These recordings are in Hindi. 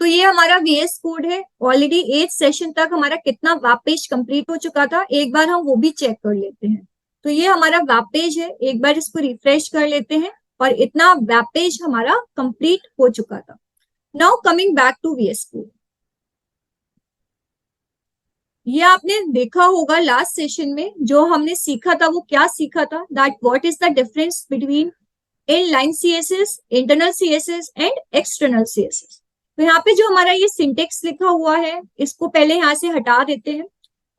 तो ये हमारा वीएस कोड है। ऑलरेडी 8 सेशन तक हमारा कितना वेब पेज कंप्लीट हो चुका था, एक बार हम वो भी चेक कर लेते हैं। तो ये हमारा वेब पेज है, एक बार इसको रिफ्रेश कर लेते हैं और इतना वेब पेज हमारा कंप्लीट हो चुका था। Now coming back to VS code, ये आपने देखा होगा लास्ट सेशन में जो हमने सीखा था, वो क्या सीखा था, that what is the difference between inline CSS, internal CSS and external CSS. तो यहाँ पे जो हमारा ये सिंटेक्स लिखा हुआ है, इसको पहले यहाँ से हटा देते हैं।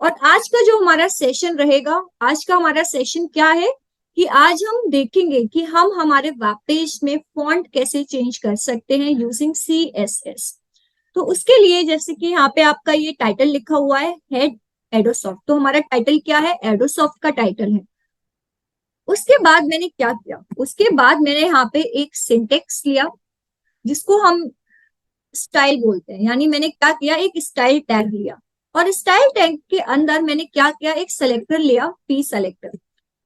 और आज का जो हमारा सेशन रहेगा, आज का हमारा सेशन क्या है कि आज हम देखेंगे कि हम हमारे वेब पेज में फॉन्ट कैसे चेंज कर सकते हैं यूजिंग सीएसएस। तो उसके लिए जैसे कि यहाँ पे आपका ये टाइटल लिखा हुआ है हेड एडोसॉफ्ट, तो हमारा टाइटल क्या है, एडोसॉफ्ट का टाइटल है। उसके बाद मैंने क्या किया, उसके बाद मैंने यहाँ पे एक सिंटेक्स लिया जिसको हम स्टाइल बोलते हैं, यानी मैंने क्या किया, एक स्टाइल टैग लिया। और स्टाइल टैग के अंदर मैंने क्या किया, एक सेलेक्टर लिया, पी सेलेक्टर।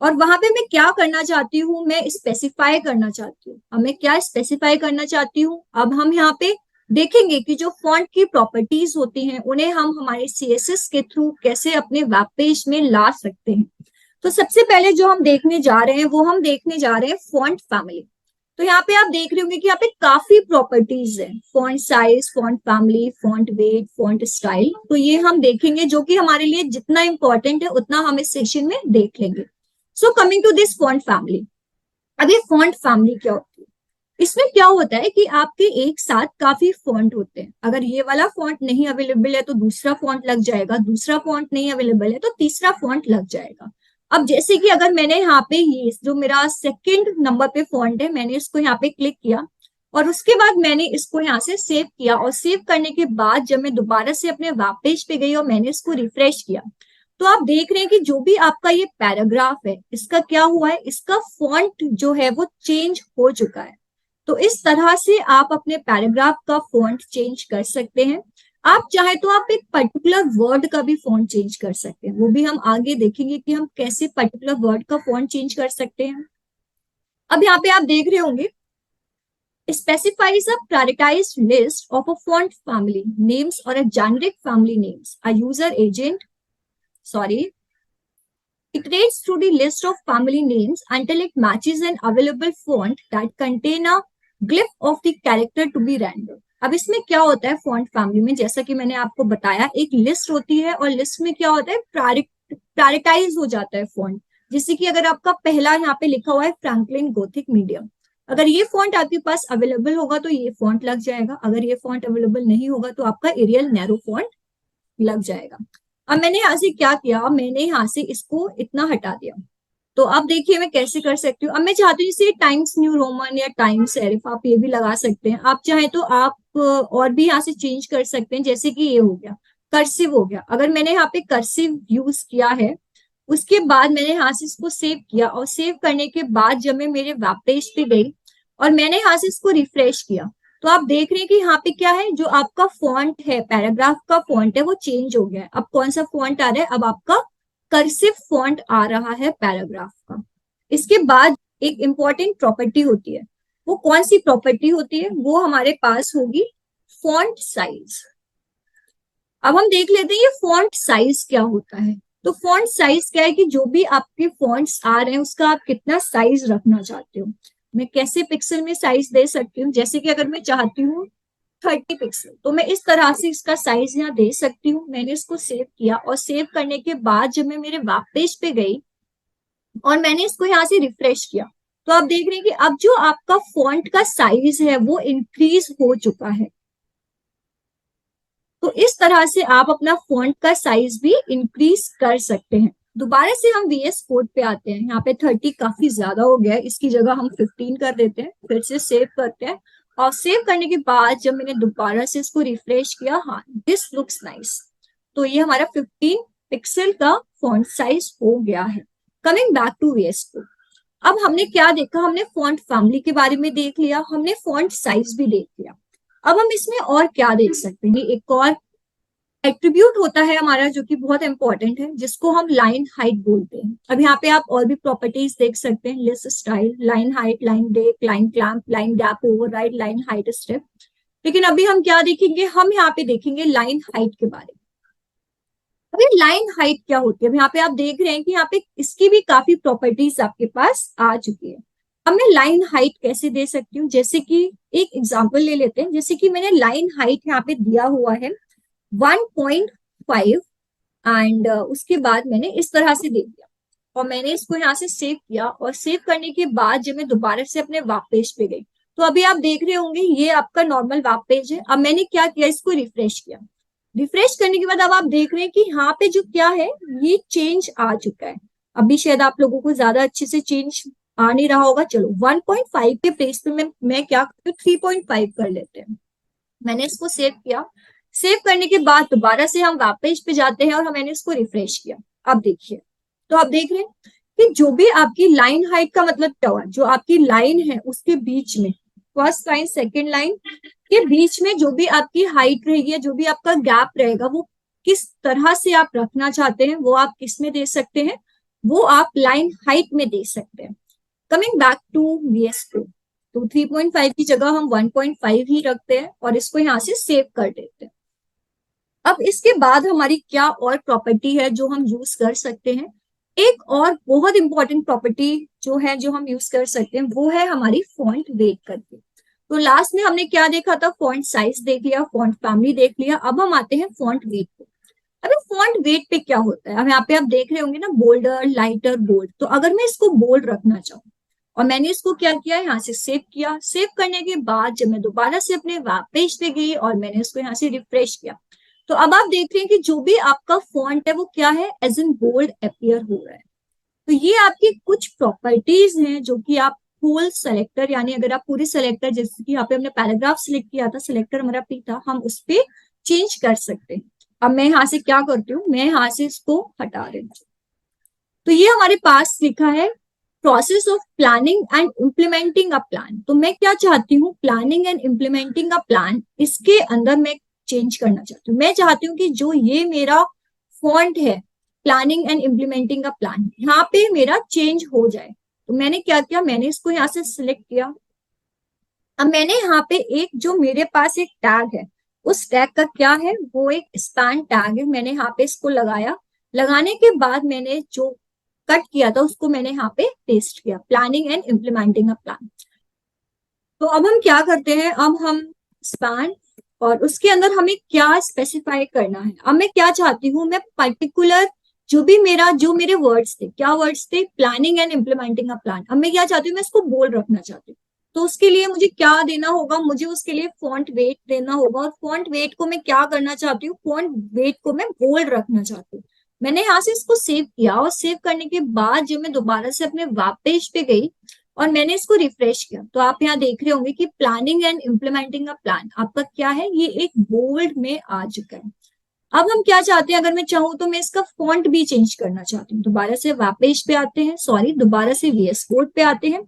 और वहां पे मैं क्या करना चाहती हूँ, मैं स्पेसिफाई करना चाहती हूँ। अब मैं क्या स्पेसिफाई करना चाहती हूँ, अब हम यहाँ पे देखेंगे कि जो फॉन्ट की प्रॉपर्टीज होती हैं उन्हें हम हमारे सीएसएस के थ्रू कैसे अपने वेब पेज में ला सकते हैं। तो सबसे पहले जो हम देखने जा रहे हैं वो हम देखने जा रहे हैं फॉन्ट फैमिली। तो यहाँ पे आप देख रहे होंगे कि यहाँ पे काफी प्रॉपर्टीज है, font size, font family, font weight, font style. तो ये हम देखेंगे, जो कि हमारे लिए जितना इंपॉर्टेंट है उतना हम इस सेशन में देख लेंगे। So coming to this font family, अब ये फॉन्ट फैमिली क्या होती है, इसमें क्या होता है कि आपके एक साथ काफी फॉन्ट होते हैं। अगर ये वाला फॉन्ट नहीं अवेलेबल है तो दूसरा फॉन्ट लग जाएगा, दूसरा फॉन्ट नहीं अवेलेबल है तो तीसरा फॉन्ट लग जाएगा। अब जैसे कि अगर मैंने यहाँ पे ये जो मेरा सेकंड नंबर पे फॉन्ट है, मैंने इसको यहाँ पे क्लिक किया और उसके बाद मैंने इसको यहाँ से सेव किया। और सेव करने के बाद जब मैं दोबारा से अपने वेब पेज पे गई और मैंने इसको रिफ्रेश किया, तो आप देख रहे हैं कि जो भी आपका ये पैराग्राफ है, इसका क्या हुआ है, इसका फॉन्ट जो है वो चेंज हो चुका है। तो इस तरह से आप अपने पैराग्राफ का फॉन्ट चेंज कर सकते हैं। आप चाहे तो आप एक पर्टिकुलर वर्ड का भी फॉन्ट चेंज कर सकते हैं, वो भी हम आगे देखेंगे कि हम कैसे पर्टिकुलर वर्ड का फॉन्ट चेंज कर सकते हैं। अब यहाँ पे आप देख रहे होंगे, specifies a prioritized list of a font family names or a generic family names. A user agent, iterates through the list of family names until it matches an available font that contain a glyph of the character to be rendered. अब इसमें क्या होता है फॉन्ट फैमिली में, जैसा कि मैंने आपको बताया, एक लिस्ट होती है और लिस्ट में क्या होता है, प्रायोरिटाइज हो जाता है फॉन्ट। जैसे कि अगर आपका पहला यहाँ पे लिखा हुआ है फ्रैंकलिन गोथिक मीडियम, अगर ये फॉन्ट आपके पास अवेलेबल होगा तो ये फॉन्ट लग जाएगा, अगर ये फॉन्ट अवेलेबल नहीं होगा तो आपका एरियल नैरो फॉन्ट लग जाएगा। अब मैंने यहाँ से क्या किया, मैंने यहाँ से इसको इतना हटा दिया। तो अब देखिए मैं कैसे कर सकती हूँ। अब मैं चाहती हूँ जैसे टाइम्स न्यू रोमन या टाइम्स सेरिफ, आप ये भी लगा सकते हैं। आप चाहे तो आप और भी यहाँ से चेंज कर सकते हैं, जैसे कि ये हो गया कर्सिव हो गया। अगर मैंने यहाँ पे कर्सिव यूज किया है, उसके बाद मैंने यहाँ से इसको सेव किया और सेव करने के बाद जब मैं मेरे वेब पेज पे गई और मैंने यहाँ से इसको रिफ्रेश किया, तो आप देख रहे हैं कि यहाँ पे क्या है, जो आपका फॉन्ट है, पैराग्राफ का फॉन्ट है, वो चेंज हो गया है। अब कौन सा फॉन्ट आ रहा है, अब आपका कर्सिव फॉन्ट आ रहा है पैराग्राफ का। इसके बाद एक इंपॉर्टेंट प्रॉपर्टी होती है, वो कौन सी प्रॉपर्टी होती है, वो हमारे पास होगी फॉन्ट साइज। अब हम देख लेते हैं ये फॉन्ट साइज क्या होता है। तो फॉन्ट साइज क्या है कि जो भी आपके फॉन्ट्स आ रहे हैं उसका आप कितना साइज रखना चाहते हो। मैं कैसे पिक्सल में साइज दे सकती हूँ, जैसे कि अगर मैं चाहती हूँ 30 पिक्सल, तो मैं इस तरह से इसका साइज यहाँ दे सकती हूँ। मैंने इसको सेव किया और सेव करने के बाद जब मैं मेरे वेब पेज पे गई और मैंने इसको यहाँ से रिफ्रेश किया, तो आप देख रहे हैं कि अब जो आपका फॉन्ट का साइज है वो इंक्रीज हो चुका है। तो इस तरह से आप अपना फॉन्ट का साइज भी इंक्रीज कर सकते हैं। दोबारा से हम वीएस कोड पे आते हैं। यहाँ पे 30 काफी ज्यादा हो गया है, इसकी जगह हम 15 कर देते हैं, फिर से सेव करते हैं। और सेव करने के बाद जब मैंने दोबारा से इसको रिफ्रेश किया, हाँ दिस लुक्स नाइस, तो ये हमारा 15 पिक्सल का फॉन्ट साइज हो गया है। Coming back to VS code, अब हमने क्या देखा, हमने फॉन्ट फैमिली के बारे में देख लिया, हमने फॉन्ट साइज भी देख लिया। अब हम इसमें और क्या देख सकते हैं, एक और एट्रीब्यूट होता है हमारा जो कि बहुत इंपॉर्टेंट है, जिसको हम लाइन हाइट बोलते हैं। अब यहाँ पे आप और भी प्रॉपर्टीज देख सकते हैं, list style, line height, line break, line clamp, line gap override, line height step. लेकिन अभी हम क्या देखेंगे, हम यहाँ पे देखेंगे लाइन हाइट के बारे में। अभी लाइन हाइट क्या होती है, यहाँ पे आप देख रहे हैं कि यहाँ पे इसकी भी काफी प्रॉपर्टीज आपके पास आ चुकी है। अब मैं लाइन हाइट कैसे दे सकती हूँ, जैसे कि एक एग्जांपल ले लेते हैं, जैसे कि मैंने लाइन हाइट यहाँ पे दिया हुआ है 1.5 एंड उसके बाद मैंने इस तरह से दे दिया और मैंने इसको यहाँ से सेव किया, और सेव करने के बाद जब मैं दोबारा से अपने वेब पेज पे गई तो अभी आप देख रहे होंगे ये आपका नॉर्मल वेब पेज है। अब मैंने क्या किया, इसको रिफ्रेश किया। रिफ्रेश करने के बाद अब आप देख रहे हैं कि यहाँ पे जो क्या है ये चेंज आ चुका है। अभी शायद आप लोगों को ज्यादा अच्छे से चेंज आ नहीं रहा होगा। चलो 1.5 के प्लेस पे मैं क्या 3.5 कर लेते हैं। मैंने इसको सेव किया। सेव करने के बाद दोबारा से हम वेब पेज पे जाते हैं और मैंने इसको रिफ्रेश किया। अब देखिए, तो आप देख रहे हैं कि जो भी आपकी लाइन हाइट का मतलब क्या हुआ, जो आपकी लाइन है उसके बीच में, फर्स्ट लाइन सेकेंड लाइन के बीच में जो भी आपकी हाइट रहेगी, जो भी आपका गैप रहेगा, वो किस तरह से आप रखना चाहते हैं वो आप किस में दे सकते हैं, वो आप लाइन हाइट में दे सकते हैं। Coming back to VS code, तो 3.5 की जगह हम 1.5 ही रखते हैं और इसको यहाँ से सेव कर देते हैं। अब इसके बाद हमारी क्या और प्रॉपर्टी है जो हम यूज कर सकते हैं, एक और बहुत इंपॉर्टेंट प्रॉपर्टी जो है जो हम यूज कर सकते हैं वो है हमारी फॉन्ट वेट करके। तो लास्ट में हमने क्या देखा था, फॉन्ट साइज देख लिया, फॉन्ट फैमिली देख लिया, अब हम आते हैं फॉन्ट वेट पे। अभी फॉन्ट वेट पे क्या होता है, अब यहाँ पे आप देख रहे होंगे ना बोल्डर, लाइटर, बोल्ड। तो अगर मैं इसको बोल्ड रखना चाहूँ और मैंने इसको क्या किया, यहाँ से सेव किया। सेव करने के बाद जब मैं दोबारा से अपने वेब पेज पे गई और मैंने इसको यहाँ से रिफ्रेश किया, तो अब आप देख रहे हैं कि जो भी आपका फॉन्ट है वो क्या है, एज इन बोल्ड अपियर हो रहा है। तो ये आपकी कुछ प्रॉपर्टीज हैं जो कि आप फुल सेलेक्टर, यानी अगर आप पूरे सेलेक्टर, जैसे कि यहाँ पे हमने पैराग्राफ सिलेक्ट किया था, सेलेक्टर हमारा पी था, हम उस पर चेंज कर सकते हैं। अब मैं यहाँ से क्या करती हूँ, मैं यहाँ से इसको हटा रही हूँ। तो ये हमारे पास लिखा है process of planning and implementing a plan. तो मैं क्या चाहती हूँ, planning and implementing a plan, इसके अंदर मैं चेंज करना चाहती हूँ। मैं चाहती हूँ कि जो ये मेरा फॉन्ट है, planning and implementing a plan, यहाँ पे मेरा चेंज हो जाए। तो मैंने क्या किया, मैंने इसको यहाँ से सिलेक्ट किया। अब मैंने यहाँ पे एक जो मेरे पास एक टैग है, उस टैग का क्या है, वो एक स्पैन टैग है। मैंने यहाँ पे इसको लगाया। लगाने के बाद मैंने जो कट किया था उसको मैंने यहाँ पे पेस्ट किया, planning and implementing a plan. तो अब हम क्या करते हैं, अब हम स्पैन और उसके अंदर हमें क्या स्पेसिफाई करना है। अब मैं क्या चाहती हूँ, मैं पर्टिकुलर जो भी मेरा, जो मेरे वर्ड्स थे, क्या वर्ड्स थे, planning and implementing a plan. अब मैं क्या चाहती हूँ, मैं इसको बोल्ड रखना चाहती हूँ। तो उसके लिए मुझे क्या देना होगा, मुझे उसके लिए फॉन्ट वेट देना होगा। और फॉन्ट वेट को मैं क्या करना चाहती हूँ, फॉन्ट वेट को मैं बोल्ड रखना चाहती हूँ। मैंने यहाँ से इसको सेव किया और सेव करने के बाद जब मैं दोबारा से अपने वेब पेज पे गई और मैंने इसको रिफ्रेश किया, तो आप यहाँ देख रहे होंगे कि planning and implementing a plan आपका क्या है, ये एक बोल्ड में आ चुका है। अब हम क्या चाहते हैं, अगर मैं चाहूँ तो मैं इसका फॉन्ट भी चेंज करना चाहती हूँ। दोबारा से वेब पेज पे आते हैं, सॉरी दोबारा से VS कोड पे आते हैं।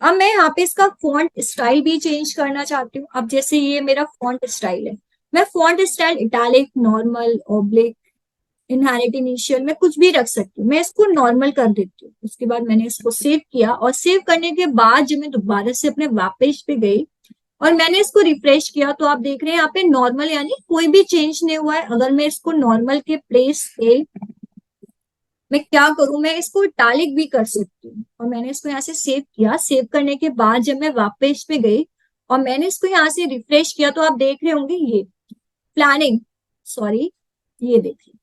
अब मैं यहाँ पे इसका फॉन्ट स्टाइल भी चेंज करना चाहती हूँ। अब जैसे ये मेरा फॉन्ट स्टाइल है, मैं font style italic, normal, oblique, inherit, initial, मैं कुछ भी रख सकती हूँ। मैं इसको नॉर्मल कर देती हूँ। उसके बाद मैंने इसको सेव किया और सेव करने के बाद जब मैं दोबारा से अपने वेब पेज पे गई और मैंने इसको रिफ्रेश किया, तो आप देख रहे हैं यहाँ पे नॉर्मल, यानी कोई भी चेंज नहीं हुआ है। अगर मैं इसको नॉर्मल के प्लेस पे मैं क्या करूं, मैं इसको इटैलिक भी कर सकती हूँ। और मैंने इसको यहाँ से सेव किया। सेव करने के बाद जब मैं वेब पेज पे गई और मैंने इसको यहाँ से रिफ्रेश किया, तो आप देख रहे होंगे ये प्लानिंग, सॉरी ये देखिए,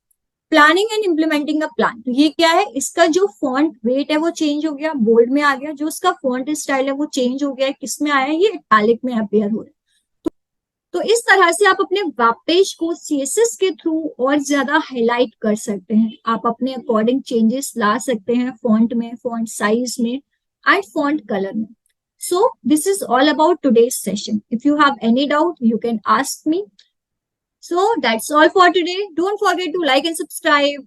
planning and implementing a plan. तो ये क्या है, इसका जो फॉन्ट वेट है वो चेंज हो गया, बोल्ड में आ गया। जो उसका फॉन्ट स्टाइल है वो चेंज हो गया है, किस में आया है, ये इटैलिक में अपेयर हो रहा है। तो इस तरह से आप अपने वेब पेज को CSS के थ्रू और ज्यादा हाईलाइट कर सकते हैं। आप अपने अकॉर्डिंग चेंजेस ला सकते हैं, फॉन्ट में, फॉन्ट साइज में एंड फॉन्ट कलर में। So this is all about today's session. If you have any doubt, you can ask me. So that's all for today. Don't forget to like and subscribe.